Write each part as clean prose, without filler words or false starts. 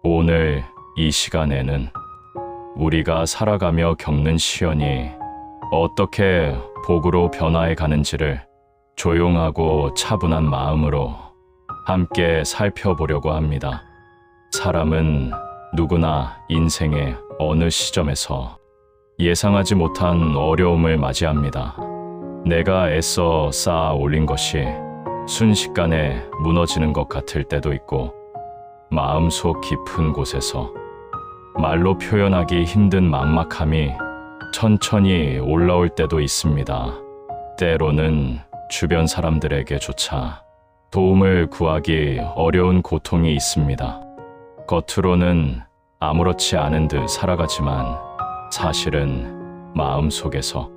오늘 이 시간에는 우리가 살아가며 겪는 시련이 어떻게 복으로 변화해 가는지를 조용하고 차분한 마음으로 함께 살펴보려고 합니다. 사람은 누구나 인생의 어느 시점에서 예상하지 못한 어려움을 맞이합니다. 내가 애써 쌓아 올린 것이 순식간에 무너지는 것 같을 때도 있고, 마음속 깊은 곳에서 말로 표현하기 힘든 막막함이 천천히 올라올 때도 있습니다. 때로는 주변 사람들에게조차 도움을 구하기 어려운 고통이 있습니다. 겉으로는 아무렇지 않은 듯 살아가지만 사실은 마음속에서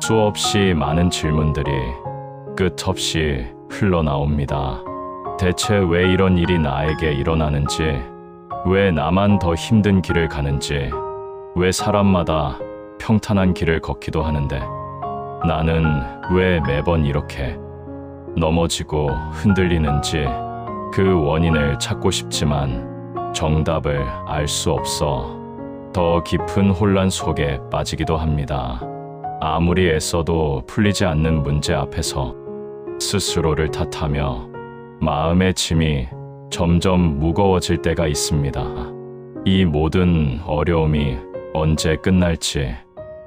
수없이 많은 질문들이 끝없이 흘러나옵니다. 대체 왜 이런 일이 나에게 일어나는지, 왜 나만 더 힘든 길을 가는지, 왜 사람마다 평탄한 길을 걷기도 하는데 나는 왜 매번 이렇게 넘어지고 흔들리는지, 그 원인을 찾고 싶지만 정답을 알 수 없어 더 깊은 혼란 속에 빠지기도 합니다. 아무리 애써도 풀리지 않는 문제 앞에서 스스로를 탓하며 마음의 짐이 점점 무거워질 때가 있습니다. 이 모든 어려움이 언제 끝날지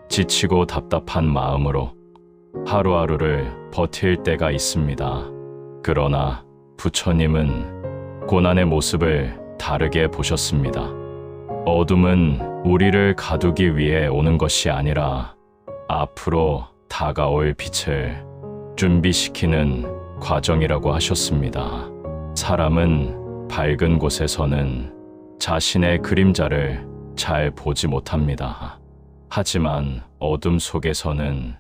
지치고 답답한 마음으로 하루하루를 버틸 때가 있습니다. 그러나 부처님은 고난의 모습을 다르게 보셨습니다. 어둠은 우리를 가두기 위해 오는 것이 아니라 앞으로 다가올 빛을 준비시키는 과정이라고 하셨습니다. 사람은 밝은 곳에서는 자신의 그림자를 잘 보지 못합니다. 하지만 어둠 속에서는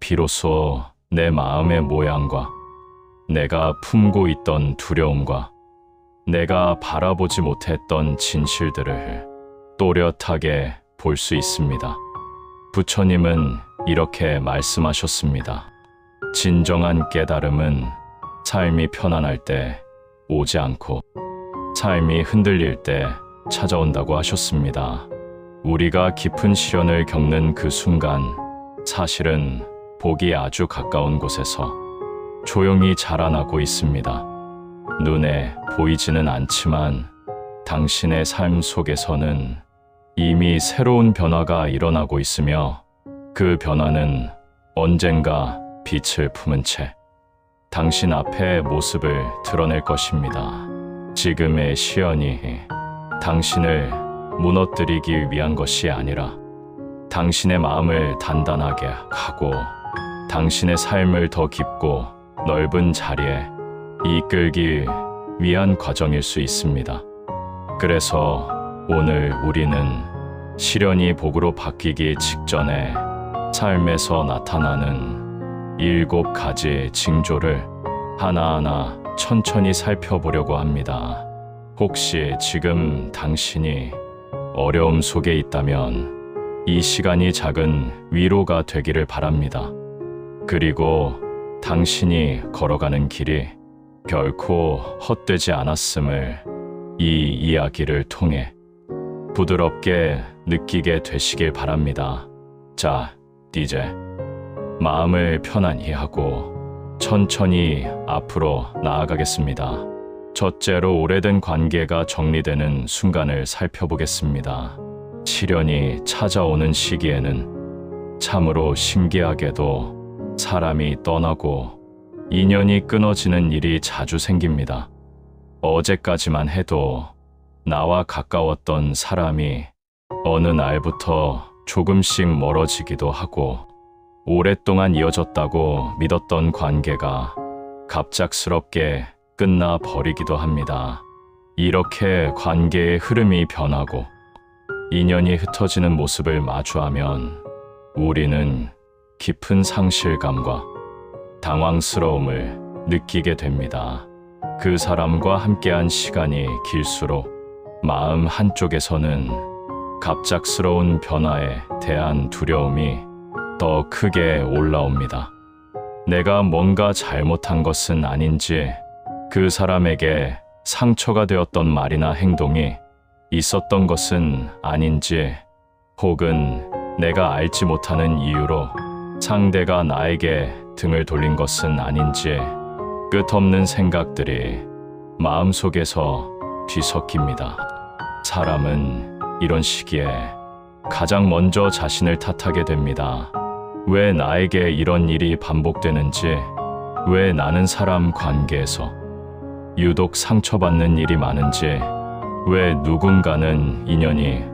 비로소 내 마음의 모양과 내가 품고 있던 두려움과 내가 바라보지 못했던 진실들을 또렷하게 볼 수 있습니다. 부처님은 이렇게 말씀하셨습니다. 진정한 깨달음은 삶이 편안할 때 오지 않고 삶이 흔들릴 때 찾아온다고 하셨습니다. 우리가 깊은 시련을 겪는 그 순간, 사실은 복이 아주 가까운 곳에서 조용히 자라나고 있습니다. 눈에 보이지는 않지만 당신의 삶 속에서는 이미 새로운 변화가 일어나고 있으며, 그 변화는 언젠가 빛을 품은 채 당신 앞의 모습을 드러낼 것입니다. 지금의 시련이 당신을 무너뜨리기 위한 것이 아니라 당신의 마음을 단단하게 하고 당신의 삶을 더 깊고 넓은 자리에 이끌기 위한 과정일 수 있습니다. 그래서 오늘 우리는 시련이 복으로 바뀌기 직전에 삶에서 나타나는 7가지 징조를 하나하나 천천히 살펴보려고 합니다. 혹시 지금 당신이 어려움 속에 있다면 이 시간이 작은 위로가 되기를 바랍니다. 그리고 당신이 걸어가는 길이 결코 헛되지 않았음을 이 이야기를 통해 부드럽게 느끼게 되시길 바랍니다. 자, 이제 마음을 편안히 하고 천천히 앞으로 나아가겠습니다. 첫째로, 오래된 관계가 정리되는 순간을 살펴보겠습니다. 시련이 찾아오는 시기에는 참으로 신기하게도 사람이 떠나고 인연이 끊어지는 일이 자주 생깁니다. 어제까지만 해도 나와 가까웠던 사람이 어느 날부터 조금씩 멀어지기도 하고, 오랫동안 이어졌다고 믿었던 관계가 갑작스럽게 끝나 버리기도 합니다. 이렇게 관계의 흐름이 변하고 인연이 흩어지는 모습을 마주하면 우리는 깊은 상실감과 당황스러움을 느끼게 됩니다. 그 사람과 함께한 시간이 길수록 마음 한쪽에서는 갑작스러운 변화에 대한 두려움이 더 크게 올라옵니다. 내가 뭔가 잘못한 것은 아닌지, 그 사람에게 상처가 되었던 말이나 행동이 있었던 것은 아닌지, 혹은 내가 알지 못하는 이유로 상대가 나에게 등을 돌린 것은 아닌지 끝없는 생각들이 마음속에서 뒤섞입니다. 사람은 이런 시기에 가장 먼저 자신을 탓하게 됩니다. 왜 나에게 이런 일이 반복되는지, 왜 나는 사람 관계에서 유독 상처받는 일이 많은지, 왜 누군가는 인연이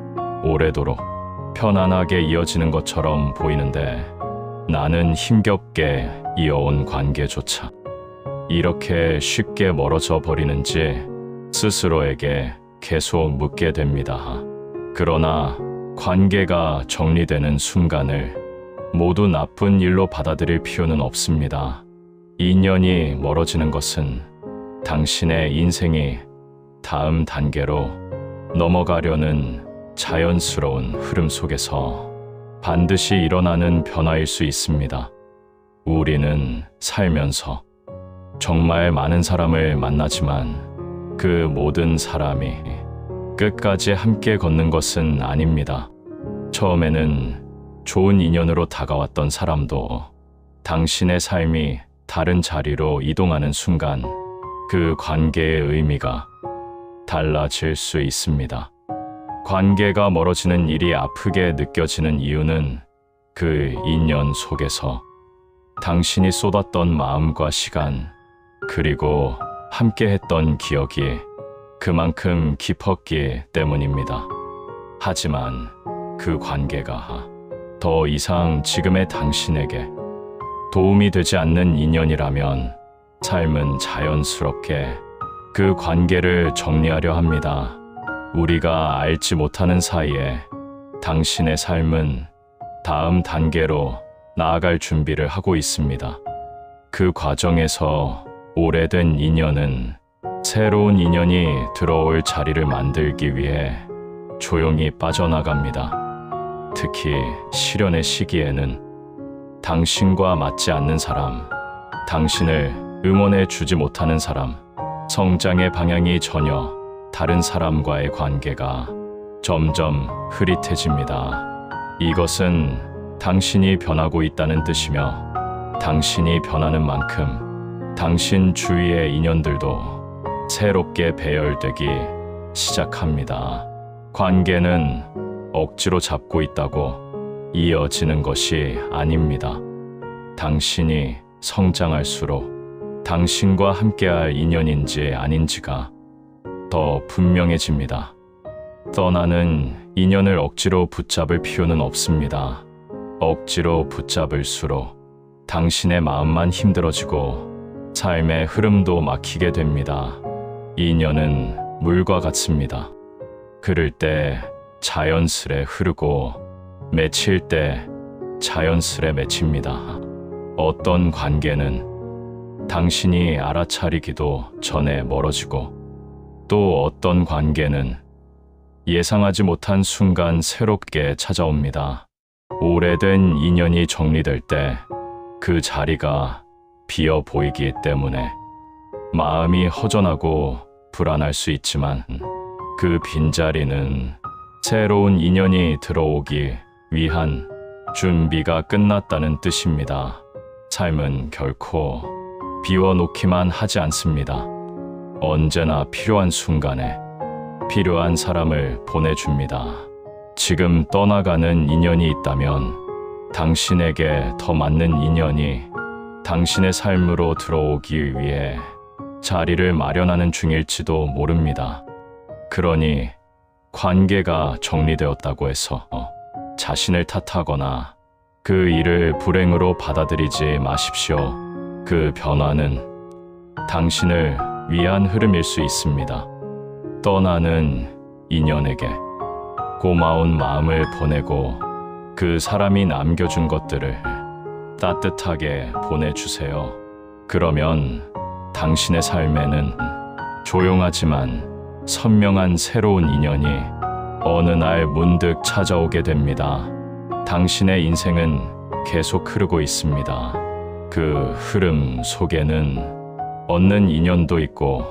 오래도록 편안하게 이어지는 것처럼 보이는데 나는 힘겹게 이어온 관계조차 이렇게 쉽게 멀어져 버리는지 스스로에게 계속 묻게 됩니다. 그러나 관계가 정리되는 순간을 모두 나쁜 일로 받아들일 필요는 없습니다. 인연이 멀어지는 것은 당신의 인생이 다음 단계로 넘어가려는 자연스러운 흐름 속에서 반드시 일어나는 변화일 수 있습니다. 우리는 살면서 정말 많은 사람을 만나지만 그 모든 사람이 끝까지 함께 걷는 것은 아닙니다. 처음에는 좋은 인연으로 다가왔던 사람도 당신의 삶이 다른 자리로 이동하는 순간 그 관계의 의미가 달라질 수 있습니다. 관계가 멀어지는 일이 아프게 느껴지는 이유는 그 인연 속에서 당신이 쏟았던 마음과 시간, 그리고 함께 했던 기억이 그만큼 깊었기 때문입니다. 하지만 그 관계가 더 이상 지금의 당신에게 도움이 되지 않는 인연이라면 삶은 자연스럽게 그 관계를 정리하려 합니다. 우리가 알지 못하는 사이에 당신의 삶은 다음 단계로 나아갈 준비를 하고 있습니다. 그 과정에서 오래된 인연은 새로운 인연이 들어올 자리를 만들기 위해 조용히 빠져나갑니다. 특히 시련의 시기에는 당신과 맞지 않는 사람, 당신을 응원해 주지 못하는 사람, 성장의 방향이 전혀 다른 사람과의 관계가 점점 흐릿해집니다. 이것은 당신이 변하고 있다는 뜻이며, 당신이 변하는 만큼 당신 주위의 인연들도 새롭게 배열되기 시작합니다. 관계는 억지로 잡고 있다고 이어지는 것이 아닙니다. 당신이 성장할수록 당신과 함께할 인연인지 아닌지가 더 분명해집니다. 떠나는 인연을 억지로 붙잡을 필요는 없습니다. 억지로 붙잡을수록 당신의 마음만 힘들어지고 삶의 흐름도 막히게 됩니다. 인연은 물과 같습니다. 흐를 때 자연스레 흐르고 맺힐 때 자연스레 맺힙니다. 어떤 관계는 당신이 알아차리기도 전에 멀어지고, 또 어떤 관계는 예상하지 못한 순간 새롭게 찾아옵니다. 오래된 인연이 정리될 때 그 자리가 비어 보이기 때문에 마음이 허전하고 불안할 수 있지만, 그 빈자리는 새로운 인연이 들어오기 위한 준비가 끝났다는 뜻입니다. 삶은 결코 비워놓기만 하지 않습니다. 언제나 필요한 순간에 필요한 사람을 보내줍니다. 지금 떠나가는 인연이 있다면 당신에게 더 맞는 인연이 당신의 삶으로 들어오기 위해 자리를 마련하는 중일지도 모릅니다. 그러니 관계가 정리되었다고 해서 자신을 탓하거나 그 일을 불행으로 받아들이지 마십시오. 그 변화는 당신을 위한 흐름일 수 있습니다. 떠나는 인연에게 고마운 마음을 보내고 그 사람이 남겨준 것들을 따뜻하게 보내주세요. 그러면 당신의 삶에는 조용하지만 선명한 새로운 인연이 어느 날 문득 찾아오게 됩니다. 당신의 인생은 계속 흐르고 있습니다. 그 흐름 속에는 얻는 인연도 있고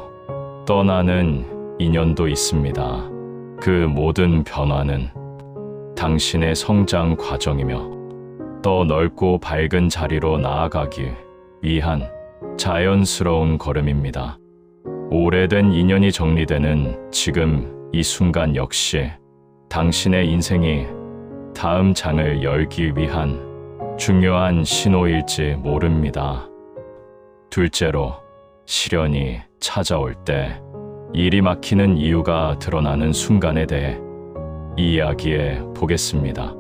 떠나는 인연도 있습니다. 그 모든 변화는 당신의 성장 과정이며 더 넓고 밝은 자리로 나아가기 위한 자연스러운 걸음입니다. 오래된 인연이 정리되는 지금 이 순간 역시 당신의 인생이 다음 장을 열기 위한 중요한 신호일지 모릅니다. 둘째로, 시련이 찾아올 때 일이 막히는 이유가 드러나는 순간에 대해 이야기해 보겠습니다.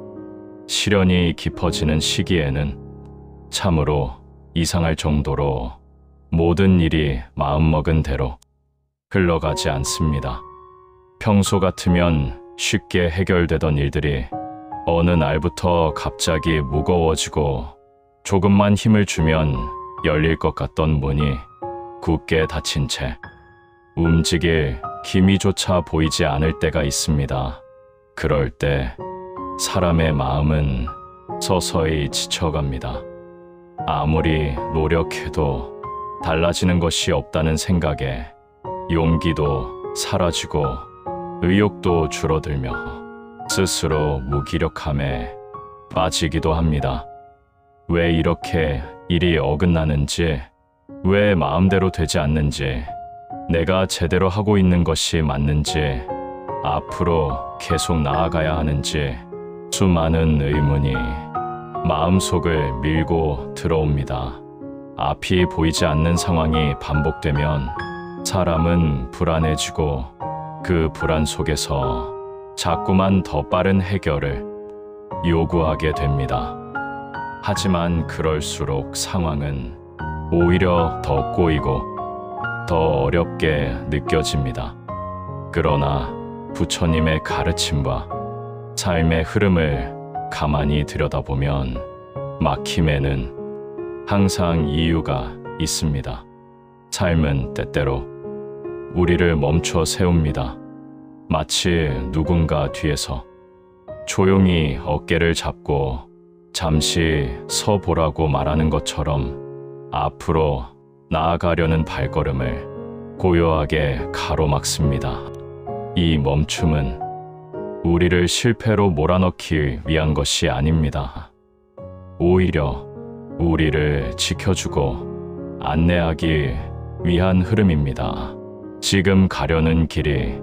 시련이 깊어지는 시기에는 참으로 이상할 정도로 모든 일이 마음먹은 대로 흘러가지 않습니다. 평소 같으면 쉽게 해결되던 일들이 어느 날부터 갑자기 무거워지고 조금만 힘을 주면 열릴 것 같던 문이 굳게 닫힌 채 움직일 기미조차 보이지 않을 때가 있습니다. 그럴 때 사람의 마음은 서서히 지쳐갑니다. 아무리 노력해도 달라지는 것이 없다는 생각에 용기도 사라지고 의욕도 줄어들며 스스로 무기력함에 빠지기도 합니다. 왜 이렇게 일이 어긋나는지, 왜 마음대로 되지 않는지, 내가 제대로 하고 있는 것이 맞는지, 앞으로 계속 나아가야 하는지 수많은 의문이 마음속을 밀고 들어옵니다. 앞이 보이지 않는 상황이 반복되면 사람은 불안해지고 그 불안 속에서 자꾸만 더 빠른 해결을 요구하게 됩니다. 하지만 그럴수록 상황은 오히려 더 꼬이고 더 어렵게 느껴집니다. 그러나 부처님의 가르침과 삶의 흐름을 가만히 들여다보면 막힘에는 항상 이유가 있습니다. 삶은 때때로 우리를 멈춰 세웁니다. 마치 누군가 뒤에서 조용히 어깨를 잡고 잠시 서보라고 말하는 것처럼 앞으로 나아가려는 발걸음을 고요하게 가로막습니다. 이 멈춤은 우리를 실패로 몰아넣기 위한 것이 아닙니다. 오히려 우리를 지켜주고 안내하기 위한 흐름입니다. 지금 가려는 길이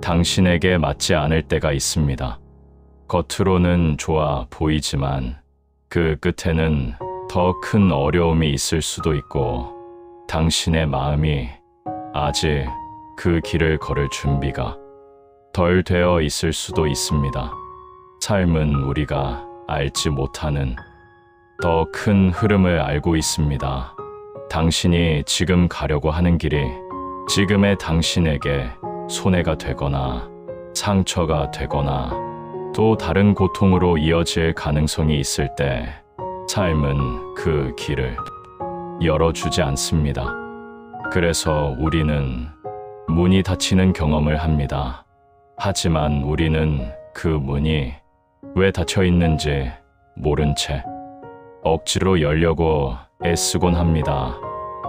당신에게 맞지 않을 때가 있습니다. 겉으로는 좋아 보이지만 그 끝에는 더 큰 어려움이 있을 수도 있고 당신의 마음이 아직 그 길을 걸을 준비가 덜 되어 있을 수도 있습니다. 삶은 우리가 알지 못하는 더 큰 흐름을 알고 있습니다. 당신이 지금 가려고 하는 길이 지금의 당신에게 손해가 되거나 상처가 되거나 또 다른 고통으로 이어질 가능성이 있을 때 삶은 그 길을 열어주지 않습니다. 그래서 우리는 문이 닫히는 경험을 합니다. 하지만 우리는 그 문이 왜 닫혀 있는지 모른 채 억지로 열려고 애쓰곤 합니다.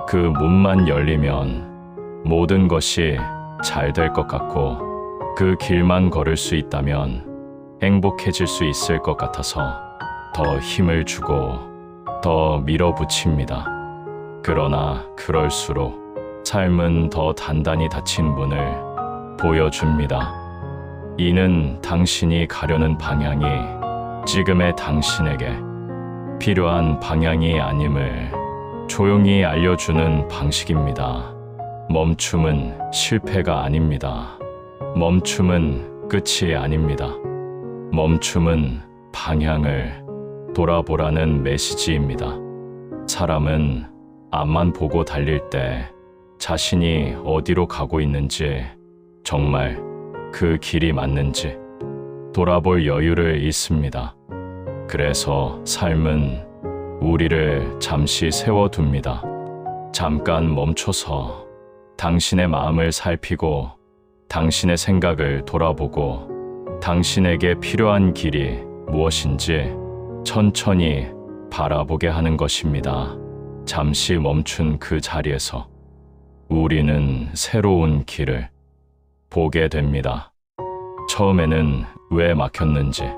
그 문만 열리면 모든 것이 잘 될 것 같고 그 길만 걸을 수 있다면 행복해질 수 있을 것 같아서 더 힘을 주고 더 밀어붙입니다. 그러나 그럴수록 삶은 더 단단히 닫힌 문을 보여줍니다. 이는 당신이 가려는 방향이 지금의 당신에게 필요한 방향이 아님을 조용히 알려주는 방식입니다. 멈춤은 실패가 아닙니다. 멈춤은 끝이 아닙니다. 멈춤은 방향을 돌아보라는 메시지입니다. 사람은 앞만 보고 달릴 때 자신이 어디로 가고 있는지, 정말 그 길이 맞는지 돌아볼 여유를 잃습니다. 그래서 삶은 우리를 잠시 세워둡니다. 잠깐 멈춰서 당신의 마음을 살피고 당신의 생각을 돌아보고 당신에게 필요한 길이 무엇인지 천천히 바라보게 하는 것입니다. 잠시 멈춘 그 자리에서 우리는 새로운 길을 보게 됩니다. 처음에는 왜 막혔는지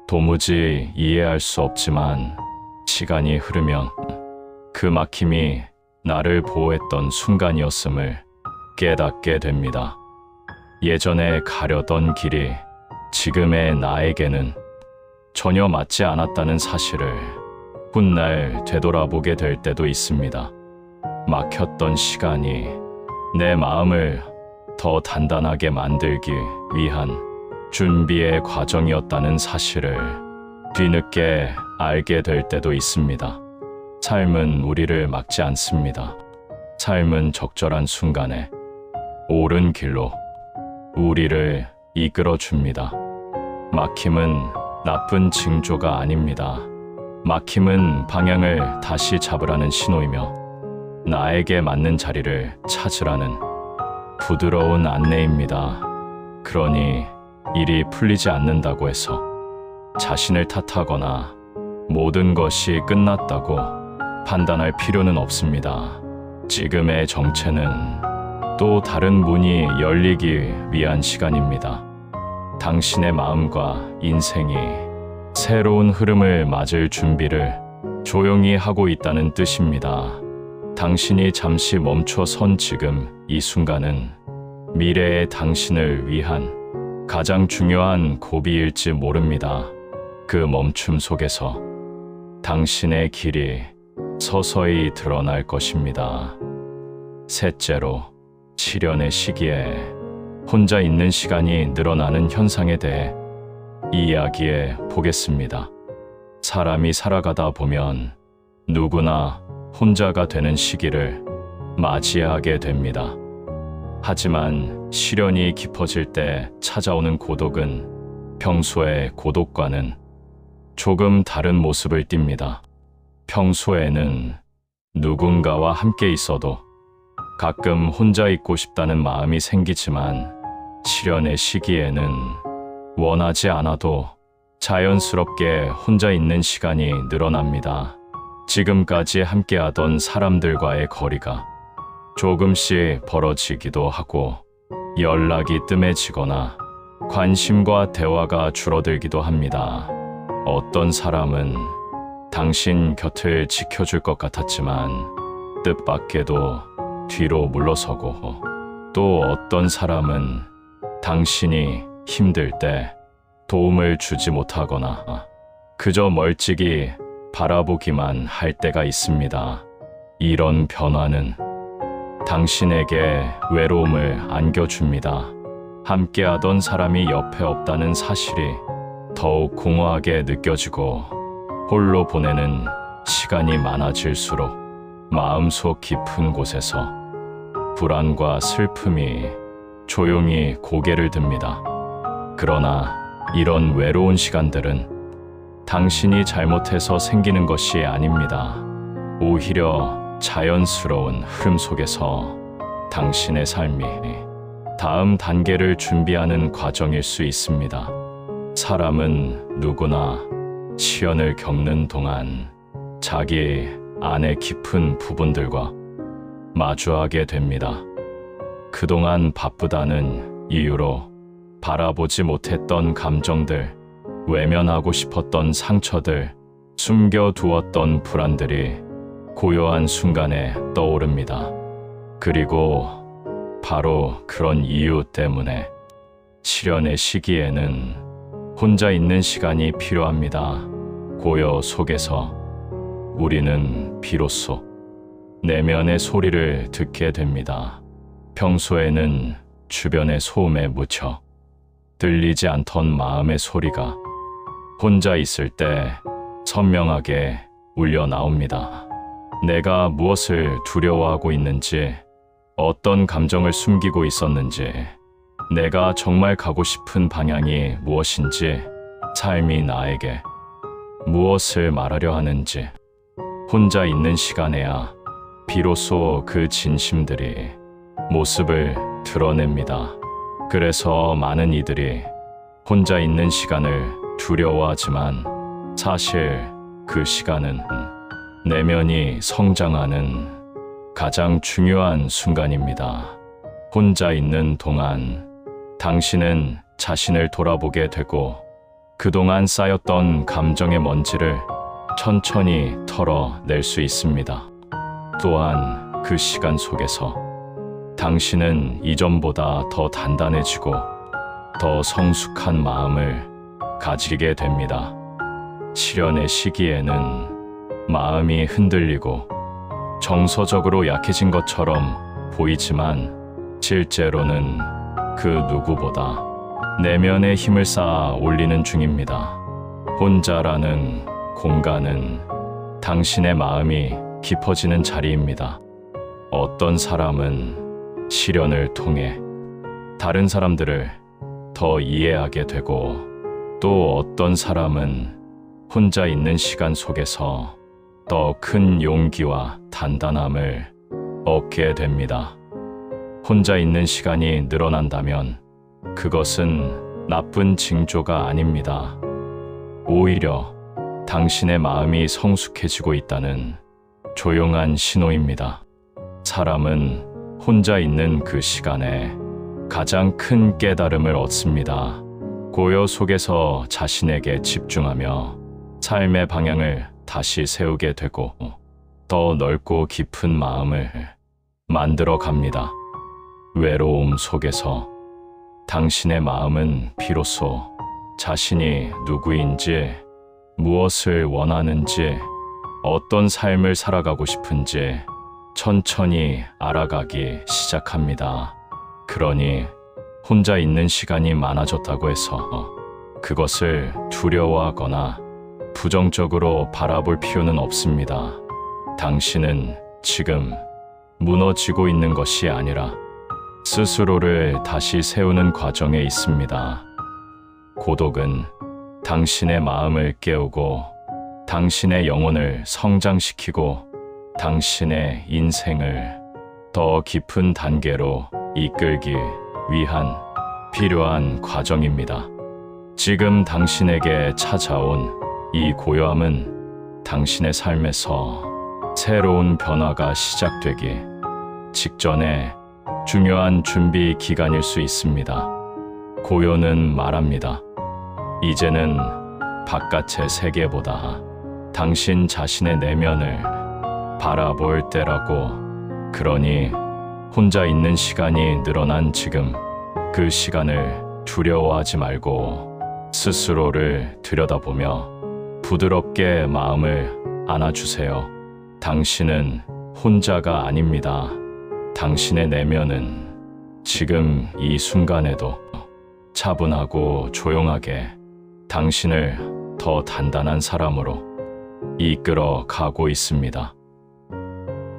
도무지 이해할 수 없지만 시간이 흐르면 그 막힘이 나를 보호했던 순간이었음을 깨닫게 됩니다. 예전에 가려던 길이 지금의 나에게는 전혀 맞지 않았다는 사실을 훗날 되돌아보게 될 때도 있습니다. 막혔던 시간이 내 마음을 더 단단하게 만들기 위한 준비의 과정이었다는 사실을 뒤늦게 알게 될 때도 있습니다. 삶은 우리를 막지 않습니다. 삶은 적절한 순간에 옳은 길로 우리를 이끌어 줍니다. 막힘은 나쁜 징조가 아닙니다. 막힘은 방향을 다시 잡으라는 신호이며 나에게 맞는 자리를 찾으라는 부드러운 안내입니다. 그러니 일이 풀리지 않는다고 해서 자신을 탓하거나 모든 것이 끝났다고 판단할 필요는 없습니다. 지금의 정체는 또 다른 문이 열리기 위한 시간입니다. 당신의 마음과 인생이 새로운 흐름을 맞을 준비를 조용히 하고 있다는 뜻입니다. 당신이 잠시 멈춰 선 지금 이 순간은 미래의 당신을 위한 가장 중요한 고비일지 모릅니다. 그 멈춤 속에서 당신의 길이 서서히 드러날 것입니다. 셋째로, 시련의 시기에 혼자 있는 시간이 늘어나는 현상에 대해 이야기해 보겠습니다. 사람이 살아가다 보면 누구나 혼자가 되는 시기를 맞이하게 됩니다. 하지만 시련이 깊어질 때 찾아오는 고독은 평소의 고독과는 조금 다른 모습을 띱니다. 평소에는 누군가와 함께 있어도 가끔 혼자 있고 싶다는 마음이 생기지만 시련의 시기에는 원하지 않아도 자연스럽게 혼자 있는 시간이 늘어납니다. 지금까지 함께하던 사람들과의 거리가 조금씩 벌어지기도 하고 연락이 뜸해지거나 관심과 대화가 줄어들기도 합니다. 어떤 사람은 당신 곁을 지켜줄 것 같았지만 뜻밖에도 뒤로 물러서고 또 어떤 사람은 당신이 힘들 때 도움을 주지 못하거나 그저 멀찍이 바라보기만 할 때가 있습니다. 이런 변화는 당신에게 외로움을 안겨줍니다. 함께하던 사람이 옆에 없다는 사실이 더욱 공허하게 느껴지고 홀로 보내는 시간이 많아질수록 마음속 깊은 곳에서 불안과 슬픔이 조용히 고개를 듭니다. 그러나 이런 외로운 시간들은 당신이 잘못해서 생기는 것이 아닙니다. 오히려 자연스러운 흐름 속에서 당신의 삶이 다음 단계를 준비하는 과정일 수 있습니다. 사람은 누구나 시련을 겪는 동안 자기 안의 깊은 부분들과 마주하게 됩니다. 그동안 바쁘다는 이유로 바라보지 못했던 감정들, 외면하고 싶었던 상처들, 숨겨두었던 불안들이 고요한 순간에 떠오릅니다. 그리고 바로 그런 이유 때문에 시련의 시기에는 혼자 있는 시간이 필요합니다. 고요 속에서 우리는 비로소 내면의 소리를 듣게 됩니다. 평소에는 주변의 소음에 묻혀 들리지 않던 마음의 소리가 혼자 있을 때 선명하게 울려 나옵니다. 내가 무엇을 두려워하고 있는지, 어떤 감정을 숨기고 있었는지, 내가 정말 가고 싶은 방향이 무엇인지, 삶이 나에게 무엇을 말하려 하는지, 혼자 있는 시간에야 비로소 그 진심들이 모습을 드러냅니다. 그래서 많은 이들이 혼자 있는 시간을 두려워하지만 사실 그 시간은 내면이 성장하는 가장 중요한 순간입니다. 혼자 있는 동안 당신은 자신을 돌아보게 되고 그동안 쌓였던 감정의 먼지를 천천히 털어낼 수 있습니다. 또한 그 시간 속에서 당신은 이전보다 더 단단해지고 더 성숙한 마음을 가지게 됩니다. 실연의 시기에는 마음이 흔들리고 정서적으로 약해진 것처럼 보이지만 실제로는 그 누구보다 내면의 힘을 쌓아 올리는 중입니다. 혼자라는 공간은 당신의 마음이 깊어지는 자리입니다. 어떤 사람은 시련을 통해 다른 사람들을 더 이해하게 되고 또 어떤 사람은 혼자 있는 시간 속에서 더 큰 용기와 단단함을 얻게 됩니다. 혼자 있는 시간이 늘어난다면 그것은 나쁜 징조가 아닙니다. 오히려 당신의 마음이 성숙해지고 있다는 조용한 신호입니다. 사람은 혼자 있는 그 시간에 가장 큰 깨달음을 얻습니다. 고요 속에서 자신에게 집중하며 삶의 방향을 다시 세우게 되고 더 넓고 깊은 마음을 만들어 갑니다. 외로움 속에서 당신의 마음은 비로소 자신이 누구인지, 무엇을 원하는지, 어떤 삶을 살아가고 싶은지 천천히 알아가기 시작합니다. 그러니 혼자 있는 시간이 많아졌다고 해서 그것을 두려워하거나 부정적으로 바라볼 필요는 없습니다. 당신은 지금 무너지고 있는 것이 아니라 스스로를 다시 세우는 과정에 있습니다. 고독은 당신의 마음을 깨우고 당신의 영혼을 성장시키고 당신의 인생을 더 깊은 단계로 이끌기 위한 필요한 과정입니다. 지금 당신에게 찾아온 이 고요함은 당신의 삶에서 새로운 변화가 시작되기 직전에 중요한 준비 기간일 수 있습니다. 고요는 말합니다. 이제는 바깥의 세계보다 당신 자신의 내면을 바라볼 때라고. 그러니 혼자 있는 시간이 늘어난 지금 그 시간을 두려워하지 말고 스스로를 들여다보며 부드럽게 마음을 안아주세요. 당신은 혼자가 아닙니다. 당신의 내면은 지금 이 순간에도 차분하고 조용하게 당신을 더 단단한 사람으로 이끌어 가고 있습니다.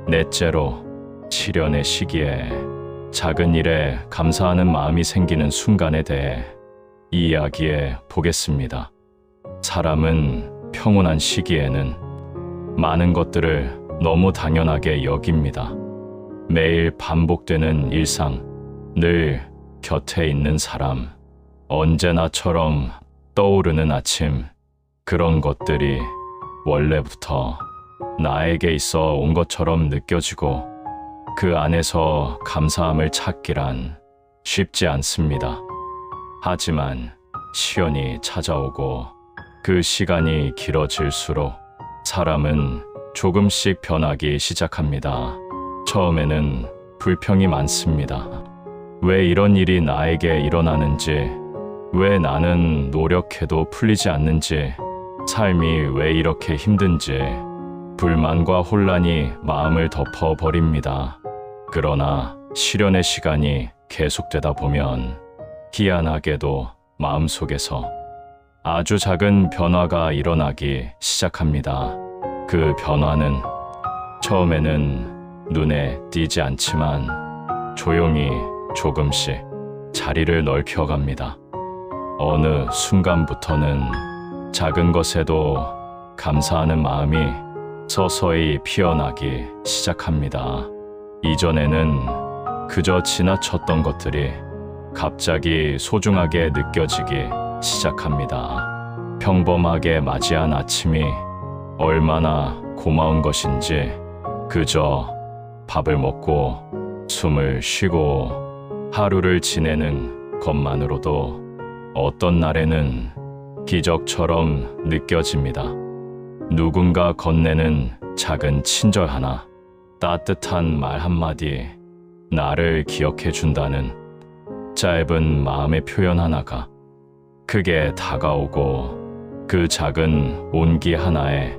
넷째로, 시련의 시기에 작은 일에 감사하는 마음이 생기는 순간에 대해 이야기해 보겠습니다. 사람은 평온한 시기에는 많은 것들을 너무 당연하게 여깁니다. 매일 반복되는 일상, 늘 곁에 있는 사람, 언제나처럼 떠오르는 아침, 그런 것들이 원래부터 나에게 있어 온 것처럼 느껴지고 그 안에서 감사함을 찾기란 쉽지 않습니다. 하지만 시련이 찾아오고 그 시간이 길어질수록 사람은 조금씩 변하기 시작합니다. 처음에는 불평이 많습니다. 왜 이런 일이 나에게 일어나는지, 왜 나는 노력해도 풀리지 않는지, 삶이 왜 이렇게 힘든지, 불만과 혼란이 마음을 덮어버립니다. 그러나 시련의 시간이 계속되다 보면 희한하게도 마음속에서 아주 작은 변화가 일어나기 시작합니다. 그 변화는 처음에는 눈에 띄지 않지만 조용히 조금씩 자리를 넓혀갑니다. 어느 순간부터는 작은 것에도 감사하는 마음이 서서히 피어나기 시작합니다. 이전에는 그저 지나쳤던 것들이 갑자기 소중하게 느껴지기 시작합니다. 평범하게 맞이한 아침이 얼마나 고마운 것인지, 그저 밥을 먹고 숨을 쉬고 하루를 지내는 것만으로도 어떤 날에는 기적처럼 느껴집니다. 누군가 건네는 작은 친절 하나, 따뜻한 말 한마디, 나를 기억해 준다는 짧은 마음의 표현 하나가 크게 다가오고 그 작은 온기 하나에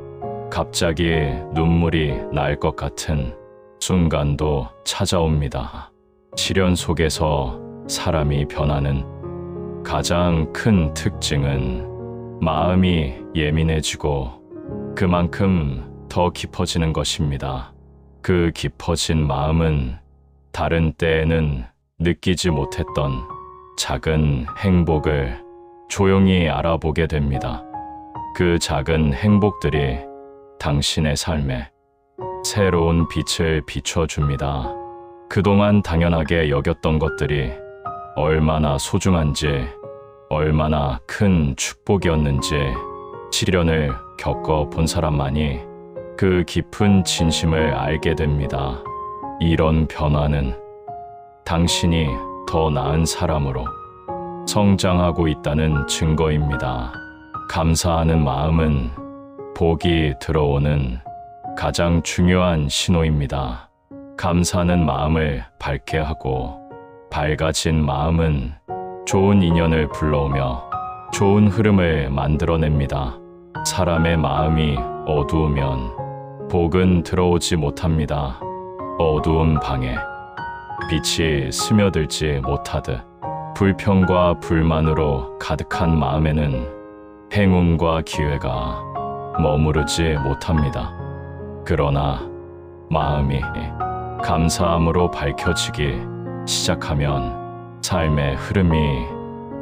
갑자기 눈물이 날 것 같은 순간도 찾아옵니다. 시련 속에서 사람이 변하는 가장 큰 특징은 마음이 예민해지고 그만큼 더 깊어지는 것입니다. 그 깊어진 마음은 다른 때에는 느끼지 못했던 작은 행복을 조용히 알아보게 됩니다. 그 작은 행복들이 당신의 삶에 새로운 빛을 비춰줍니다. 그동안 당연하게 여겼던 것들이 얼마나 소중한지, 얼마나 큰 축복이었는지 시련을 겪어본 사람만이 그 깊은 진심을 알게 됩니다. 이런 변화는 당신이 더 나은 사람으로 성장하고 있다는 증거입니다. 감사하는 마음은 복이 들어오는 가장 중요한 신호입니다. 감사하는 마음을 밝게 하고 밝아진 마음은 좋은 인연을 불러오며 좋은 흐름을 만들어냅니다. 사람의 마음이 어두우면 복은 들어오지 못합니다. 어두운 방에 빛이 스며들지 못하듯 불평과 불만으로 가득한 마음에는 행운과 기회가 머무르지 못합니다. 그러나 마음이 감사함으로 밝혀지기 시작하면 삶의 흐름이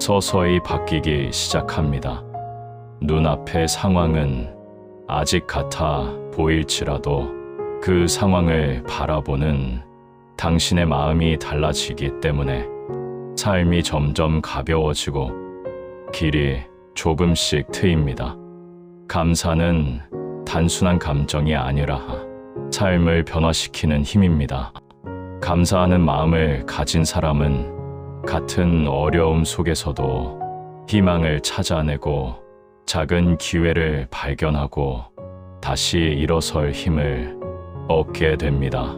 서서히 바뀌기 시작합니다. 눈앞의 상황은 아직 같아 보일지라도 그 상황을 바라보는 당신의 마음이 달라지기 때문에 삶이 점점 가벼워지고 길이 조금씩 트입니다. 감사는 단순한 감정이 아니라 삶을 변화시키는 힘입니다. 감사하는 마음을 가진 사람은 같은 어려움 속에서도 희망을 찾아내고 작은 기회를 발견하고 다시 일어설 힘을 얻게 됩니다.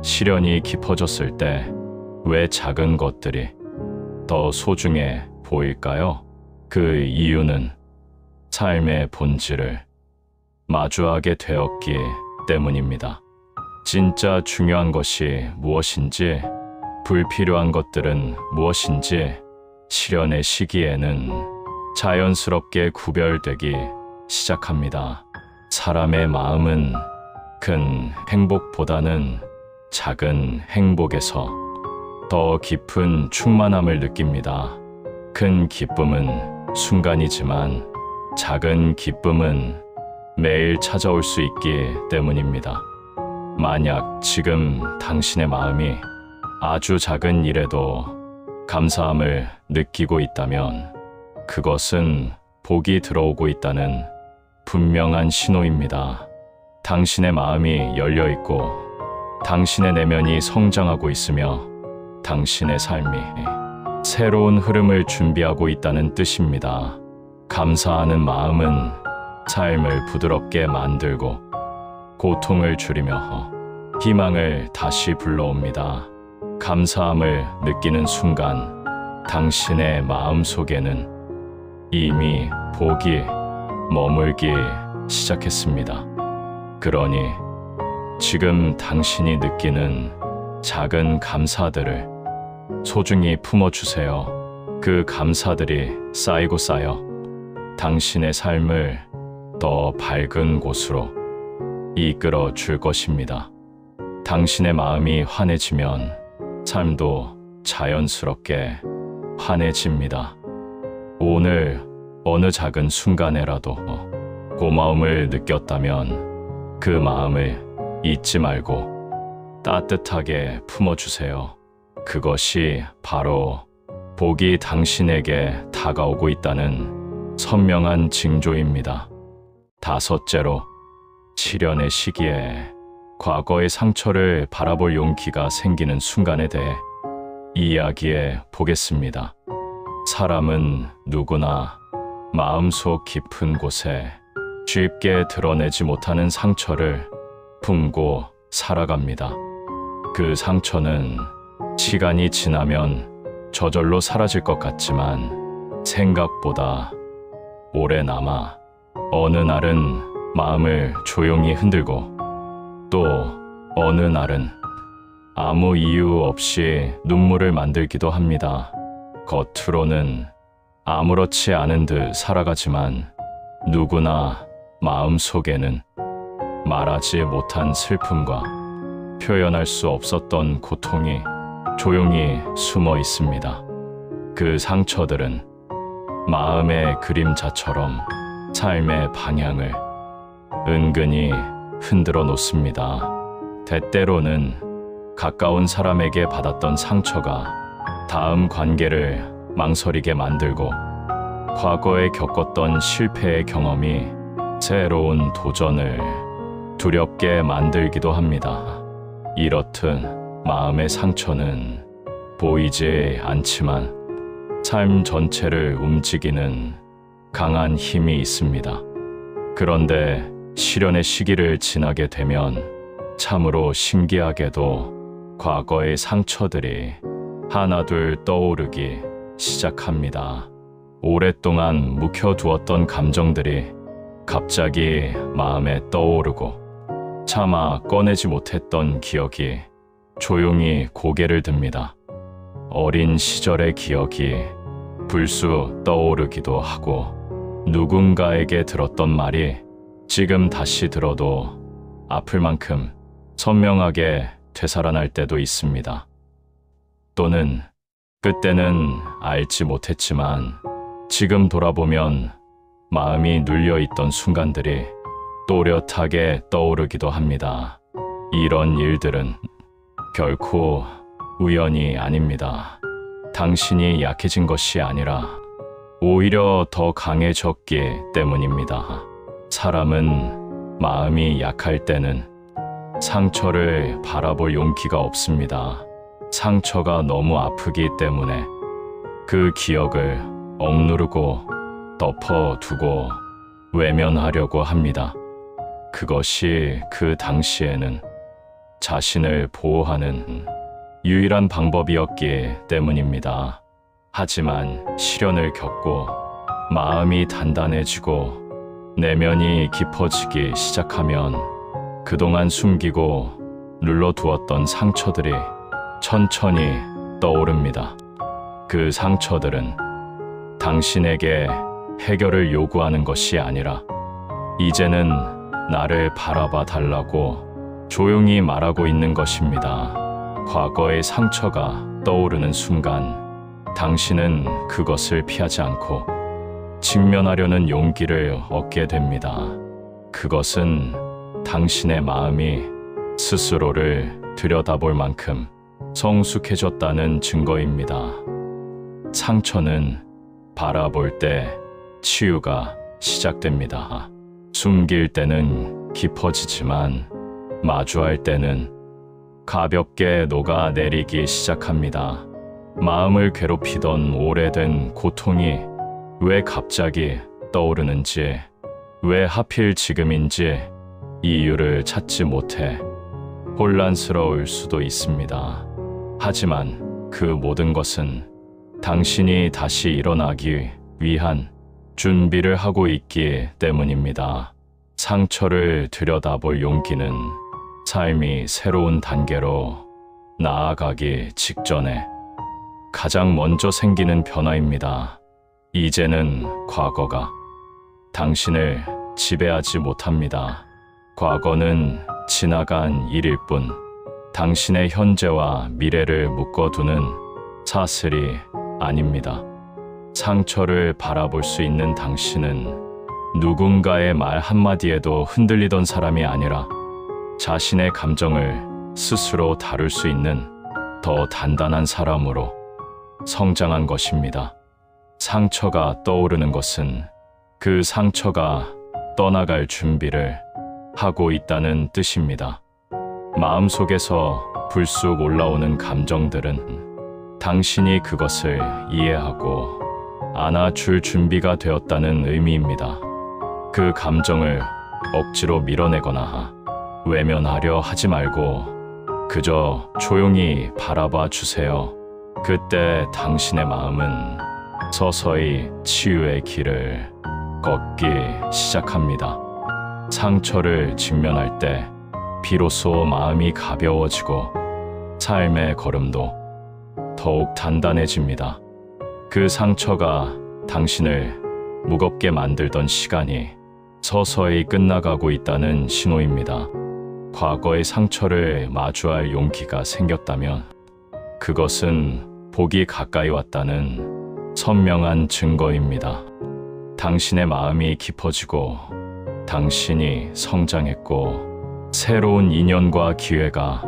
시련이 깊어졌을 때 왜 작은 것들이 더 소중해 보일까요? 그 이유는 삶의 본질을 마주하게 되었기 때문입니다. 진짜 중요한 것이 무엇인지, 불필요한 것들은 무엇인지 시련의 시기에는 자연스럽게 구별되기 시작합니다. 사람의 마음은 큰 행복보다는 작은 행복에서 더 깊은 충만함을 느낍니다. 큰 기쁨은 순간이지만 작은 기쁨은 매일 찾아올 수 있기 때문입니다. 만약 지금 당신의 마음이 아주 작은 일에도 감사함을 느끼고 있다면 그것은 복이 들어오고 있다는 분명한 신호입니다. 당신의 마음이 열려 있고 당신의 내면이 성장하고 있으며 당신의 삶이 새로운 흐름을 준비하고 있다는 뜻입니다. 감사하는 마음은 삶을 부드럽게 만들고 고통을 줄이며 희망을 다시 불러옵니다. 감사함을 느끼는 순간 당신의 마음 속에는 이미 복이 머물기 시작했습니다. 그러니 지금 당신이 느끼는 작은 감사들을 소중히 품어주세요. 그 감사들이 쌓이고 쌓여 당신의 삶을 더 밝은 곳으로 이끌어 줄 것입니다. 당신의 마음이 환해지면 삶도 자연스럽게 환해집니다. 오늘 어느 작은 순간에라도 고마움을 느꼈다면 그 마음을 잊지 말고 따뜻하게 품어주세요. 그것이 바로 복이 당신에게 다가오고 있다는 선명한 징조입니다. 다섯째로, 시련의 시기에 과거의 상처를 바라볼 용기가 생기는 순간에 대해 이야기해 보겠습니다. 사람은 누구나 마음속 깊은 곳에 쉽게 드러내지 못하는 상처를 품고 살아갑니다. 그 상처는 시간이 지나면 저절로 사라질 것 같지만 생각보다 오래 남아 어느 날은 마음을 조용히 흔들고 또 어느 날은 아무 이유 없이 눈물을 만들기도 합니다. 겉으로는 아무렇지 않은 듯 살아가지만 누구나 마음속에는 말하지 못한 슬픔과 표현할 수 없었던 고통이 조용히 숨어 있습니다. 그 상처들은 마음의 그림자처럼 삶의 방향을 은근히 흔들어 놓습니다. 때때로는 가까운 사람에게 받았던 상처가 다음 관계를 망설이게 만들고 과거에 겪었던 실패의 경험이 새로운 도전을 두렵게 만들기도 합니다. 이렇듯 마음의 상처는 보이지 않지만 삶 전체를 움직이는 강한 힘이 있습니다. 그런데 시련의 시기를 지나게 되면 참으로 신기하게도 과거의 상처들이 하나둘 떠오르기 시작합니다. 오랫동안 묵혀두었던 감정들이 갑자기 마음에 떠오르고 차마 꺼내지 못했던 기억이 조용히 고개를 듭니다. 어린 시절의 기억이 불쑥 떠오르기도 하고 누군가에게 들었던 말이 지금 다시 들어도 아플 만큼 선명하게 되살아날 때도 있습니다. 또는 그때는 알지 못했지만 지금 돌아보면 마음이 눌려있던 순간들이 또렷하게 떠오르기도 합니다. 이런 일들은 결코 우연이 아닙니다. 당신이 약해진 것이 아니라 오히려 더 강해졌기 때문입니다. 사람은 마음이 약할 때는 상처를 바라볼 용기가 없습니다. 상처가 너무 아프기 때문에 그 기억을 억누르고 덮어두고 외면하려고 합니다. 그것이 그 당시에는 자신을 보호하는 유일한 방법이었기 때문입니다. 하지만 시련을 겪고 마음이 단단해지고 내면이 깊어지기 시작하면 그동안 숨기고 눌러두었던 상처들이 천천히 떠오릅니다. 그 상처들은 당신에게 해결을 요구하는 것이 아니라 이제는 나를 바라봐 달라고 조용히 말하고 있는 것입니다. 과거의 상처가 떠오르는 순간 당신은 그것을 피하지 않고 직면하려는 용기를 얻게 됩니다. 그것은 당신의 마음이 스스로를 들여다볼 만큼 성숙해졌다는 증거입니다. 상처는 바라볼 때 치유가 시작됩니다. 숨길 때는 깊어지지만 마주할 때는 가볍게 녹아내리기 시작합니다. 마음을 괴롭히던 오래된 고통이 왜 갑자기 떠오르는지, 왜 하필 지금인지 이유를 찾지 못해 혼란스러울 수도 있습니다. 하지만 그 모든 것은 당신이 다시 일어나기 위한 준비를 하고 있기 때문입니다. 상처를 들여다볼 용기는 삶이 새로운 단계로 나아가기 직전에 가장 먼저 생기는 변화입니다. 이제는 과거가 당신을 지배하지 못합니다. 과거는 지나간 일일 뿐 당신의 현재와 미래를 묶어두는 사슬이 아닙니다. 상처를 바라볼 수 있는 당신은 누군가의 말 한마디에도 흔들리던 사람이 아니라 자신의 감정을 스스로 다룰 수 있는 더 단단한 사람으로 성장한 것입니다. 상처가 떠오르는 것은 그 상처가 떠나갈 준비를 하고 있다는 뜻입니다. 마음속에서 불쑥 올라오는 감정들은 당신이 그것을 이해하고 안아줄 준비가 되었다는 의미입니다. 그 감정을 억지로 밀어내거나 외면하려 하지 말고 그저 조용히 바라봐 주세요. 그때 당신의 마음은 서서히 치유의 길을 걷기 시작합니다. 상처를 직면할 때 비로소 마음이 가벼워지고 삶의 걸음도 더욱 단단해집니다. 그 상처가 당신을 무겁게 만들던 시간이 서서히 끝나가고 있다는 신호입니다. 과거의 상처를 마주할 용기가 생겼다면 그것은 복이 가까이 왔다는 선명한 증거입니다. 당신의 마음이 깊어지고 당신이 성장했고 새로운 인연과 기회가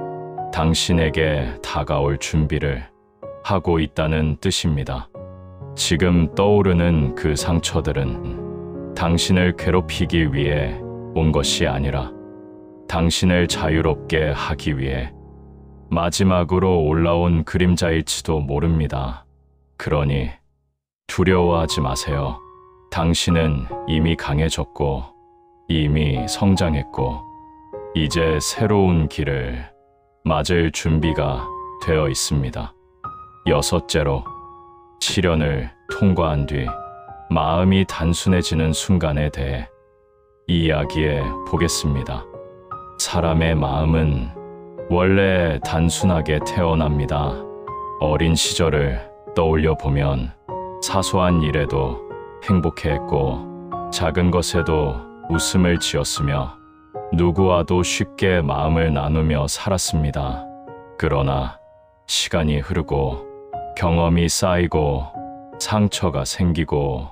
당신에게 다가올 준비를 하고 있다는 뜻입니다. 지금 떠오르는 그 상처들은 당신을 괴롭히기 위해 온 것이 아니라 당신을 자유롭게 하기 위해 마지막으로 올라온 그림자일지도 모릅니다. 그러니 두려워하지 마세요. 당신은 이미 강해졌고 이미 성장했고 이제 새로운 길을 맞을 준비가 되어 있습니다. 여섯째로, 시련을 통과한 뒤 마음이 단순해지는 순간에 대해 이야기해 보겠습니다. 사람의 마음은 원래 단순하게 태어납니다. 어린 시절을 떠올려 보면 사소한 일에도 행복해했고 작은 것에도 웃음을 지었으며 누구와도 쉽게 마음을 나누며 살았습니다. 그러나 시간이 흐르고 경험이 쌓이고 상처가 생기고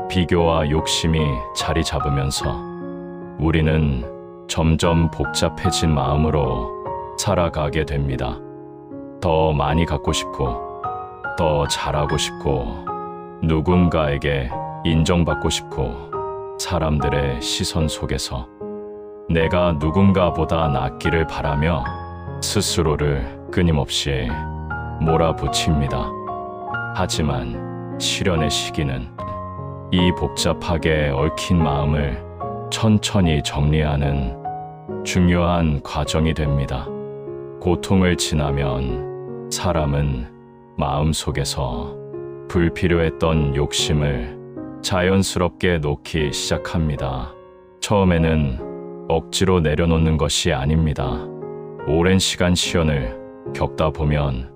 비교와 욕심이 자리 잡으면서 우리는 점점 복잡해진 마음으로 살아가게 됩니다. 더 많이 갖고 싶고, 더 잘하고 싶고, 누군가에게 인정받고 싶고, 사람들의 시선 속에서 내가 누군가보다 낫기를 바라며 스스로를 끊임없이 몰아붙입니다. 하지만 시련의 시기는 이 복잡하게 얽힌 마음을 천천히 정리하는 중요한 과정이 됩니다. 고통을 지나면 사람은 마음속에서 불필요했던 욕심을 자연스럽게 놓기 시작합니다. 처음에는 억지로 내려놓는 것이 아닙니다. 오랜 시간 시련을 겪다 보면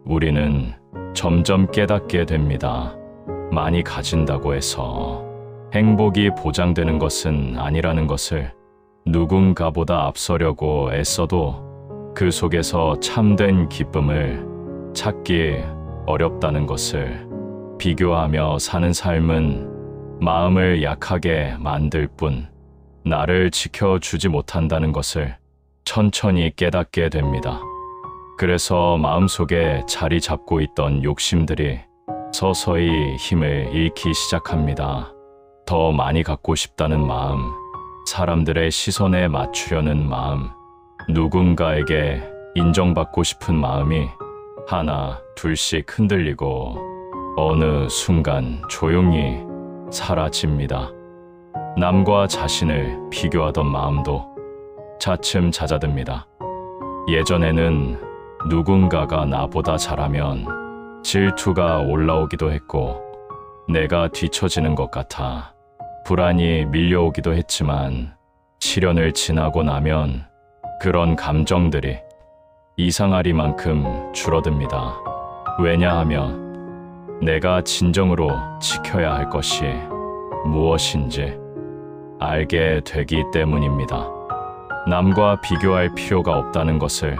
우리는 점점 깨닫게 됩니다. 많이 가진다고 해서 행복이 보장되는 것은 아니라는 것을, 누군가보다 앞서려고 애써도 그 속에서 참된 기쁨을 찾기 어렵다는 것을, 비교하며 사는 삶은 마음을 약하게 만들 뿐 나를 지켜주지 못한다는 것을 천천히 깨닫게 됩니다. 그래서 마음속에 자리 잡고 있던 욕심들이 서서히 힘을 잃기 시작합니다. 더 많이 갖고 싶다는 마음, 사람들의 시선에 맞추려는 마음, 누군가에게 인정받고 싶은 마음이 하나 둘씩 흔들리고 어느 순간 조용히 사라집니다. 남과 자신을 비교하던 마음도 차츰 잦아듭니다. 예전에는 누군가가 나보다 잘하면 질투가 올라오기도 했고 내가 뒤처지는 것 같아 불안이 밀려오기도 했지만 시련을 지나고 나면 그런 감정들이 이상하리만큼 줄어듭니다. 왜냐하면 내가 진정으로 지켜야 할 것이 무엇인지 알게 되기 때문입니다. 남과 비교할 필요가 없다는 것을,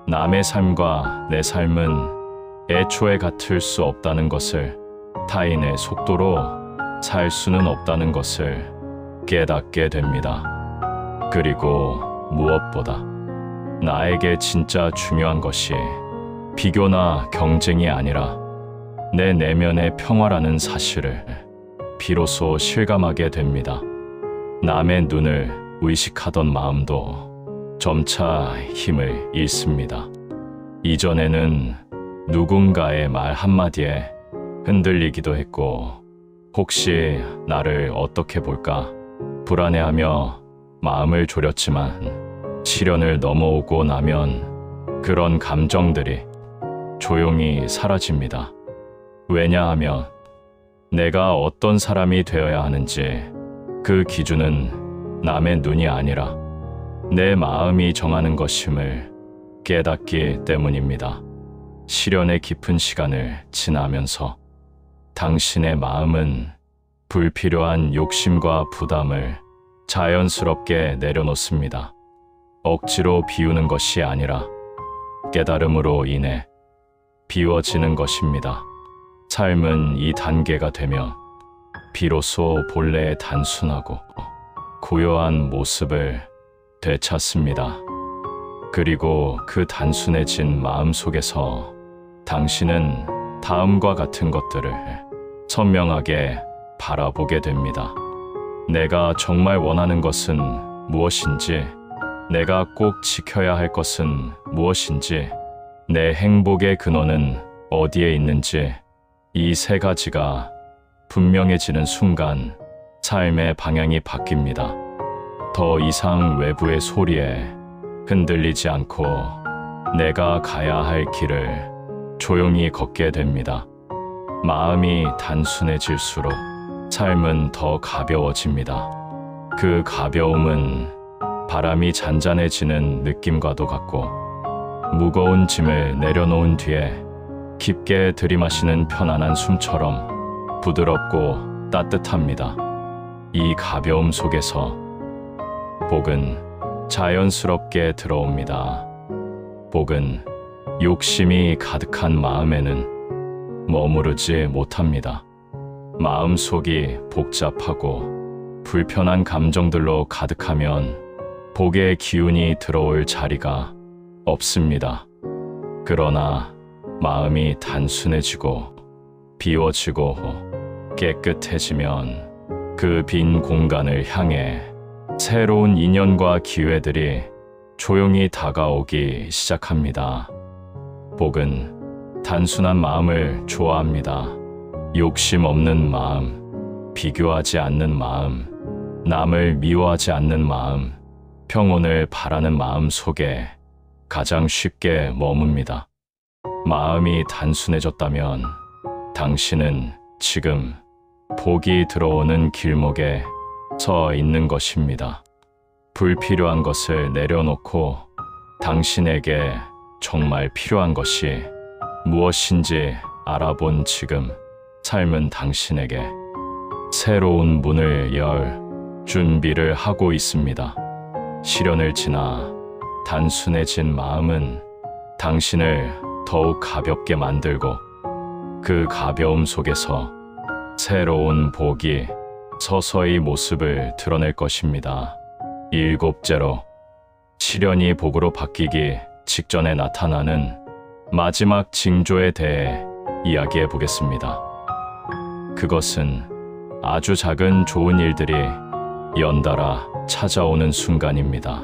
남의 삶과 내 삶은 애초에 같을 수 없다는 것을, 타인의 속도로 살 수는 없다는 것을 깨닫게 됩니다. 그리고 무엇보다 나에게 진짜 중요한 것이 비교나 경쟁이 아니라 내 내면의 평화라는 사실을 비로소 실감하게 됩니다. 남의 눈을 의식하던 마음도 점차 힘을 잃습니다. 이전에는 누군가의 말 한마디에 흔들리기도 했고 혹시 나를 어떻게 볼까 불안해하며 마음을 졸였지만 시련을 넘어오고 나면 그런 감정들이 조용히 사라집니다. 왜냐하면 내가 어떤 사람이 되어야 하는지 그 기준은 남의 눈이 아니라 내 마음이 정하는 것임을 깨닫기 때문입니다. 시련의 깊은 시간을 지나면서 당신의 마음은 불필요한 욕심과 부담을 자연스럽게 내려놓습니다. 억지로 비우는 것이 아니라 깨달음으로 인해 비워지는 것입니다. 삶은 이 단계가 되면 비로소 본래의 단순하고 고요한 모습을 되찾습니다. 그리고 그 단순해진 마음 속에서 당신은 다음과 같은 것들을 선명하게 바라보게 됩니다. 내가 정말 원하는 것은 무엇인지, 내가 꼭 지켜야 할 것은 무엇인지, 내 행복의 근원은 어디에 있는지, 이 세 가지가 분명해지는 순간 삶의 방향이 바뀝니다. 더 이상 외부의 소리에 흔들리지 않고 내가 가야 할 길을 조용히 걷게 됩니다. 마음이 단순해질수록 삶은 더 가벼워집니다. 그 가벼움은 바람이 잔잔해지는 느낌과도 같고 무거운 짐을 내려놓은 뒤에 깊게 들이마시는 편안한 숨처럼 부드럽고 따뜻합니다. 이 가벼움 속에서 복은 자연스럽게 들어옵니다. 복은 욕심이 가득한 마음에는 머무르지 못합니다. 마음속이 복잡하고 불편한 감정들로 가득하면 복의 기운이 들어올 자리가 없습니다. 그러나 마음이 단순해지고 비워지고 깨끗해지면 그 빈 공간을 향해 새로운 인연과 기회들이 조용히 다가오기 시작합니다. 복은 단순한 마음을 좋아합니다. 욕심 없는 마음, 비교하지 않는 마음, 남을 미워하지 않는 마음, 평온을 바라는 마음 속에 가장 쉽게 머뭅니다. 마음이 단순해졌다면 당신은 지금 복이 들어오는 길목에 서 있는 것입니다. 불필요한 것을 내려놓고 당신에게 정말 필요한 것이 무엇인지 알아본 지금 삶은 당신에게 새로운 문을 열 준비를 하고 있습니다. 시련을 지나 단순해진 마음은 당신을 더욱 가볍게 만들고 그 가벼움 속에서 새로운 복이 서서히 모습을 드러낼 것입니다. 일곱째로, 시련이 복으로 바뀌기 직전에 나타나는 마지막 징조에 대해 이야기해 보겠습니다. 그것은 아주 작은 좋은 일들이 연달아 찾아오는 순간입니다.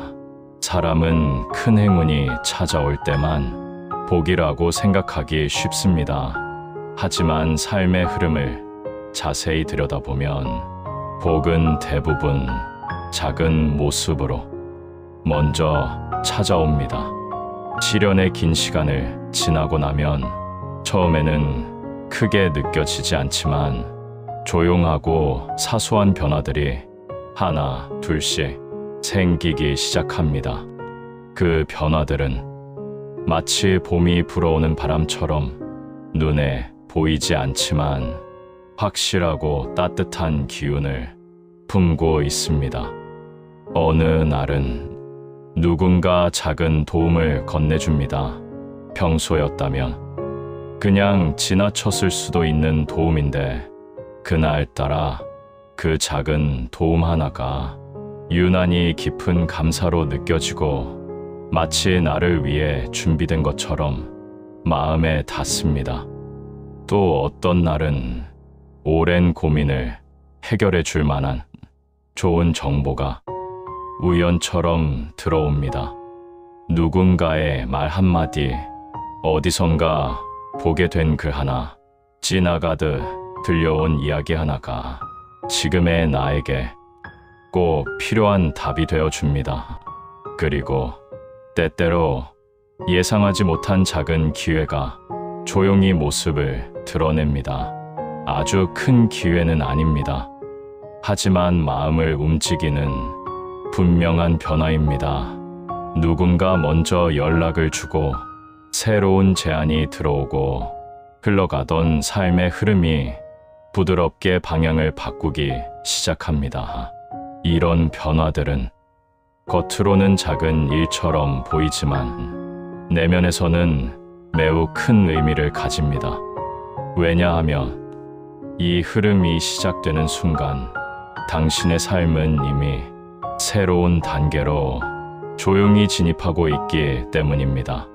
사람은 큰 행운이 찾아올 때만 복이라고 생각하기 쉽습니다. 하지만 삶의 흐름을 자세히 들여다보면 복은 대부분 작은 모습으로 먼저 찾아옵니다. 시련의 긴 시간을 지나고 나면 처음에는 크게 느껴지지 않지만 조용하고 사소한 변화들이 하나 둘씩 생기기 시작합니다. 그 변화들은 마치 봄이 불어오는 바람처럼 눈에 보이지 않지만 확실하고 따뜻한 기운을 품고 있습니다. 어느 날은 누군가 작은 도움을 건네줍니다. 평소였다면 그냥 지나쳤을 수도 있는 도움인데 그날따라 그 작은 도움 하나가 유난히 깊은 감사로 느껴지고 마치 나를 위해 준비된 것처럼 마음에 닿습니다. 또 어떤 날은 오랜 고민을 해결해 줄 만한 좋은 정보가 우연처럼 들어옵니다. 누군가의 말 한마디, 어디선가 보게 된 글 하나, 지나가듯 들려온 이야기 하나가 지금의 나에게 꼭 필요한 답이 되어 줍니다. 그리고 때때로 예상하지 못한 작은 기회가 조용히 모습을 드러냅니다. 아주 큰 기회는 아닙니다. 하지만 마음을 움직이는 분명한 변화입니다. 누군가 먼저 연락을 주고 새로운 제안이 들어오고 흘러가던 삶의 흐름이 부드럽게 방향을 바꾸기 시작합니다. 이런 변화들은 겉으로는 작은 일처럼 보이지만 내면에서는 매우 큰 의미를 가집니다. 왜냐하면 이 흐름이 시작되는 순간 당신의 삶은 이미 새로운 단계로 조용히 진입하고 있기 때문입니다.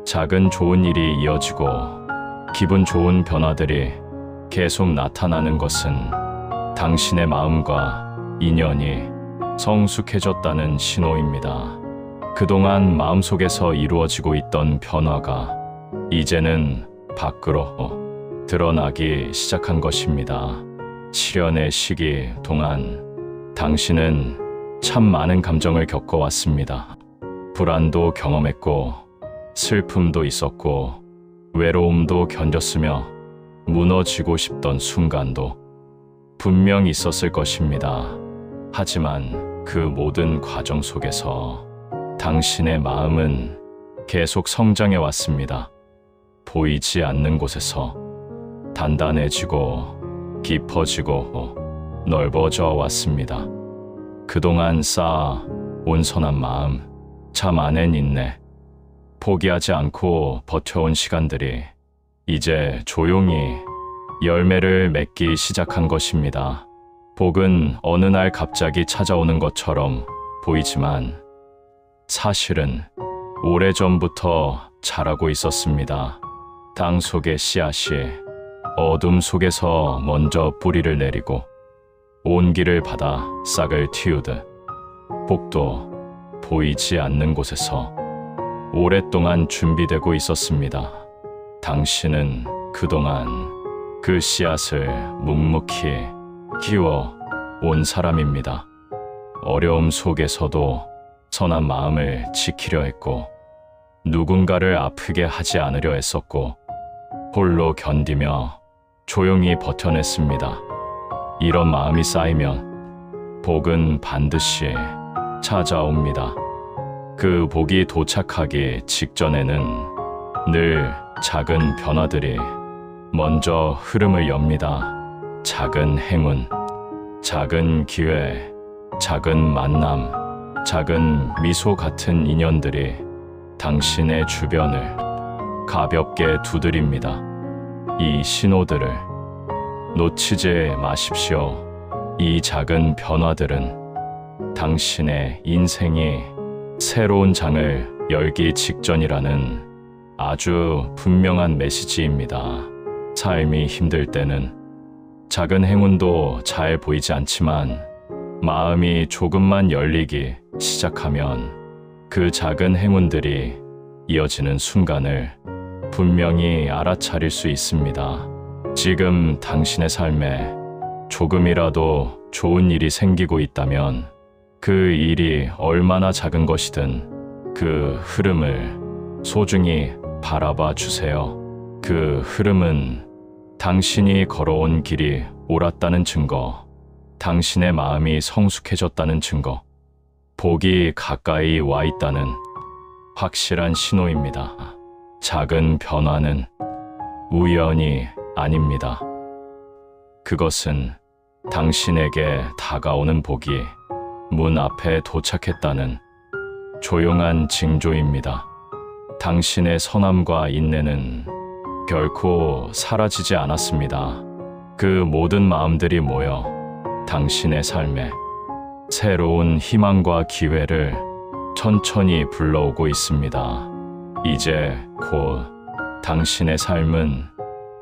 작은 좋은 일이 이어지고 기분 좋은 변화들이 계속 나타나는 것은 당신의 마음과 인연이 성숙해졌다는 신호입니다. 그동안 마음속에서 이루어지고 있던 변화가 이제는 밖으로 드러나기 시작한 것입니다. 실연의 시기 동안 당신은 참 많은 감정을 겪어왔습니다. 불안도 경험했고 슬픔도 있었고 외로움도 견뎠으며 무너지고 싶던 순간도 분명 있었을 것입니다. 하지만 그 모든 과정 속에서 당신의 마음은 계속 성장해 왔습니다. 보이지 않는 곳에서 단단해지고 깊어지고 넓어져 왔습니다. 그동안 쌓아 온선한 마음, 참 안엔 인내, 포기하지 않고 버텨온 시간들이 이제 조용히 열매를 맺기 시작한 것입니다. 복은 어느 날 갑자기 찾아오는 것처럼 보이지만 사실은 오래전부터 자라고 있었습니다. 땅 속의 씨앗이 어둠 속에서 먼저 뿌리를 내리고 온기를 받아 싹을 틔우듯 복도 보이지 않는 곳에서 오랫동안 준비되고 있었습니다. 당신은 그동안 그 씨앗을 묵묵히 키워 온 사람입니다. 어려움 속에서도 선한 마음을 지키려 했고 누군가를 아프게 하지 않으려 했었고 홀로 견디며 조용히 버텨냈습니다. 이런 마음이 쌓이면 복은 반드시 찾아옵니다. 그 복이 도착하기 직전에는 늘 작은 변화들이 먼저 흐름을 엽니다. 작은 행운, 작은 기회, 작은 만남, 작은 미소 같은 인연들이 당신의 주변을 가볍게 두드립니다. 이 신호들을 놓치지 마십시오. 이 작은 변화들은 당신의 인생이 새로운 장을 열기 직전이라는 아주 분명한 메시지입니다. 삶이 힘들 때는 작은 행운도 잘 보이지 않지만 마음이 조금만 열리기 시작하면 그 작은 행운들이 이어지는 순간을 분명히 알아차릴 수 있습니다. 지금 당신의 삶에 조금이라도 좋은 일이 생기고 있다면 그 일이 얼마나 작은 것이든 그 흐름을 소중히 바라봐 주세요. 그 흐름은 당신이 걸어온 길이 옳았다는 증거, 당신의 마음이 성숙해졌다는 증거, 복이 가까이 와 있다는 확실한 신호입니다. 작은 변화는 우연이 아닙니다. 그것은 당신에게 다가오는 복이 문 앞에 도착했다는 조용한 징조입니다. 당신의 선함과 인내는 결코 사라지지 않았습니다. 그 모든 마음들이 모여 당신의 삶에 새로운 희망과 기회를 천천히 불러오고 있습니다. 이제 곧 당신의 삶은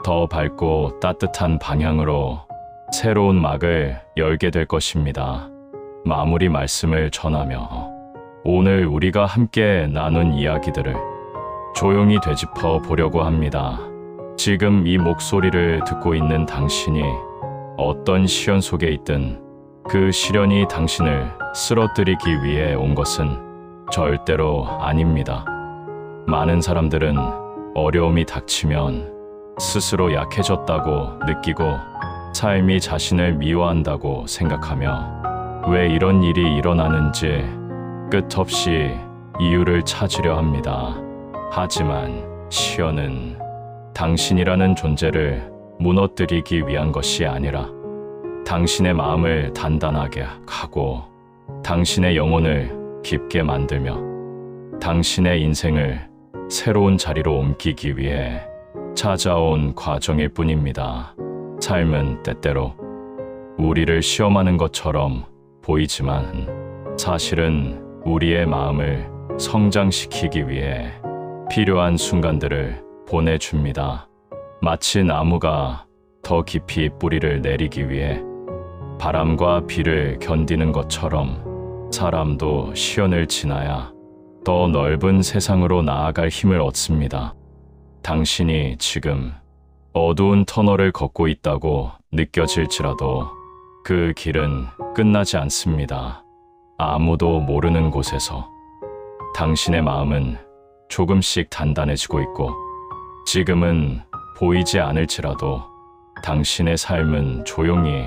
더 밝고 따뜻한 방향으로 새로운 막을 열게 될 것입니다. 마무리 말씀을 전하며 오늘 우리가 함께 나눈 이야기들을 조용히 되짚어 보려고 합니다. 지금 이 목소리를 듣고 있는 당신이 어떤 시련 속에 있든 그 시련이 당신을 쓰러뜨리기 위해 온 것은 절대로 아닙니다. 많은 사람들은 어려움이 닥치면 스스로 약해졌다고 느끼고 삶이 자신을 미워한다고 생각하며 왜 이런 일이 일어나는지 끝없이 이유를 찾으려 합니다. 하지만 시련은 당신이라는 존재를 무너뜨리기 위한 것이 아니라 당신의 마음을 단단하게 하고 당신의 영혼을 깊게 만들며 당신의 인생을 새로운 자리로 옮기기 위해 찾아온 과정일 뿐입니다. 삶은 때때로 우리를 시험하는 것처럼 보이지만 사실은 우리의 마음을 성장시키기 위해 필요한 순간들을 보내줍니다. 마치 나무가 더 깊이 뿌리를 내리기 위해 바람과 비를 견디는 것처럼 사람도 시련을 지나야 더 넓은 세상으로 나아갈 힘을 얻습니다. 당신이 지금 어두운 터널을 걷고 있다고 느껴질지라도 그 길은 끝나지 않습니다. 아무도 모르는 곳에서 당신의 마음은 조금씩 단단해지고 있고 지금은 보이지 않을지라도 당신의 삶은 조용히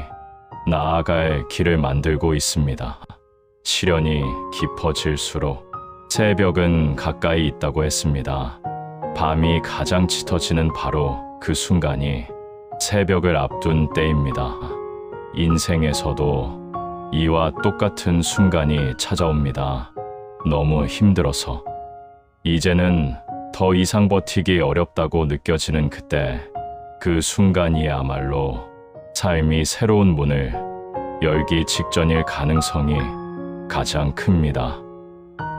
나아갈 길을 만들고 있습니다. 시련이 깊어질수록 새벽은 가까이 있다고 했습니다. 밤이 가장 짙어지는 바로 그 순간이 새벽을 앞둔 때입니다. 인생에서도 이와 똑같은 순간이 찾아옵니다. 너무 힘들어서 이제는 더 이상 버티기 어렵다고 느껴지는 그때, 그 순간이야말로 삶이 새로운 문을 열기 직전일 가능성이 가장 큽니다.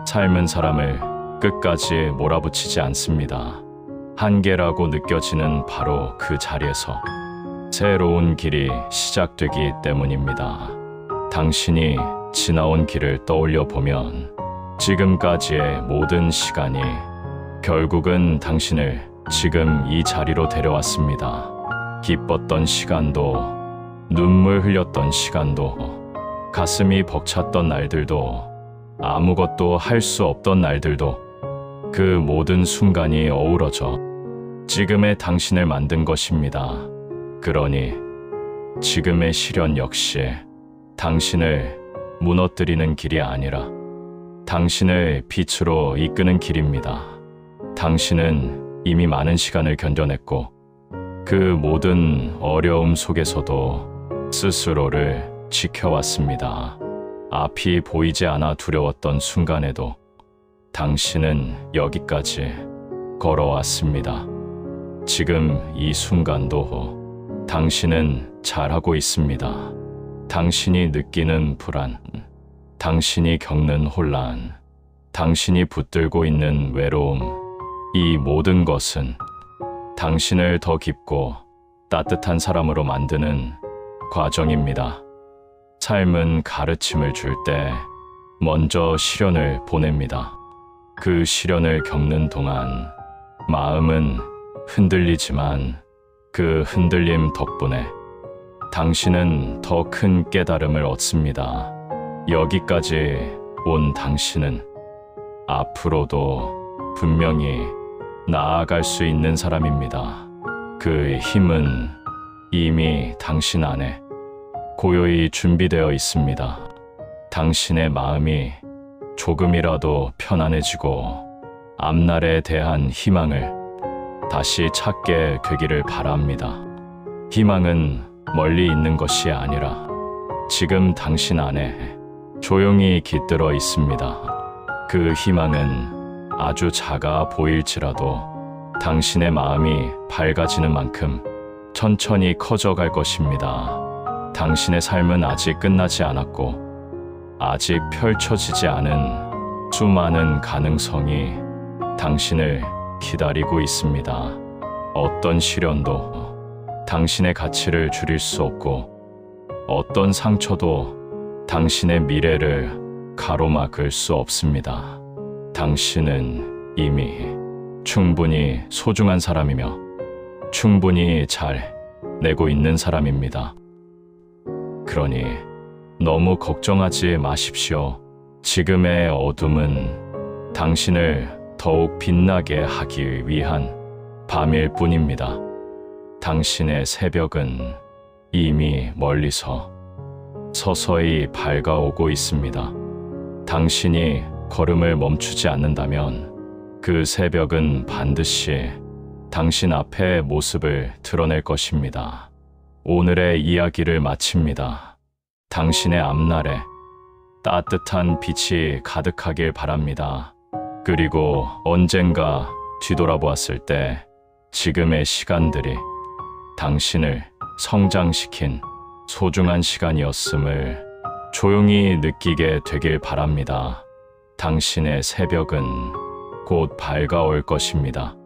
삶은 사람을 끝까지 몰아붙이지 않습니다. 한계라고 느껴지는 바로 그 자리에서 새로운 길이 시작되기 때문입니다. 당신이 지나온 길을 떠올려 보면 지금까지의 모든 시간이 결국은 당신을 지금 이 자리로 데려왔습니다. 기뻤던 시간도, 눈물 흘렸던 시간도, 가슴이 벅찼던 날들도, 아무것도 할 수 없던 날들도, 그 모든 순간이 어우러져 지금의 당신을 만든 것입니다. 그러니 지금의 시련 역시 당신을 무너뜨리는 길이 아니라 당신을 빛으로 이끄는 길입니다. 당신은 이미 많은 시간을 견뎌냈고 그 모든 어려움 속에서도 스스로를 지켜왔습니다. 앞이 보이지 않아 두려웠던 순간에도 당신은 여기까지 걸어왔습니다. 지금 이 순간도 당신은 잘하고 있습니다. 당신이 느끼는 불안, 당신이 겪는 혼란, 당신이 붙들고 있는 외로움, 이 모든 것은 당신을 더 깊고 따뜻한 사람으로 만드는 과정입니다. 삶은 가르침을 줄 때 먼저 시련을 보냅니다. 그 시련을 겪는 동안 마음은 흔들리지만 그 흔들림 덕분에 당신은 더 큰 깨달음을 얻습니다. 여기까지 온 당신은 앞으로도 분명히 나아갈 수 있는 사람입니다. 그 힘은 이미 당신 안에 고요히 준비되어 있습니다. 당신의 마음이 조금이라도 편안해지고 앞날에 대한 희망을 다시 찾게 되기를 바랍니다. 희망은 멀리 있는 것이 아니라 지금 당신 안에 조용히 깃들어 있습니다. 그 희망은 아주 작아 보일지라도 당신의 마음이 밝아지는 만큼 천천히 커져갈 것입니다. 당신의 삶은 아직 끝나지 않았고 아직 펼쳐지지 않은 수많은 가능성이 당신을 기다리고 있습니다. 어떤 시련도 당신의 가치를 줄일 수 없고 어떤 상처도 당신의 미래를 가로막을 수 없습니다. 당신은 이미 충분히 소중한 사람이며 충분히 잘 내고 있는 사람입니다. 그러니 너무 걱정하지 마십시오. 지금의 어둠은 당신을 더욱 빛나게 하기 위한 밤일 뿐입니다. 당신의 새벽은 이미 멀리서 서서히 밝아오고 있습니다. 당신이 걸음을 멈추지 않는다면 그 새벽은 반드시 당신 앞의 모습을 드러낼 것입니다. 오늘의 이야기를 마칩니다. 당신의 앞날에 따뜻한 빛이 가득하길 바랍니다. 그리고 언젠가 뒤돌아보았을 때 지금의 시간들이 당신을 성장시킨 소중한 시간이었음을 조용히 느끼게 되길 바랍니다. 당신의 새벽은 곧 밝아올 것입니다.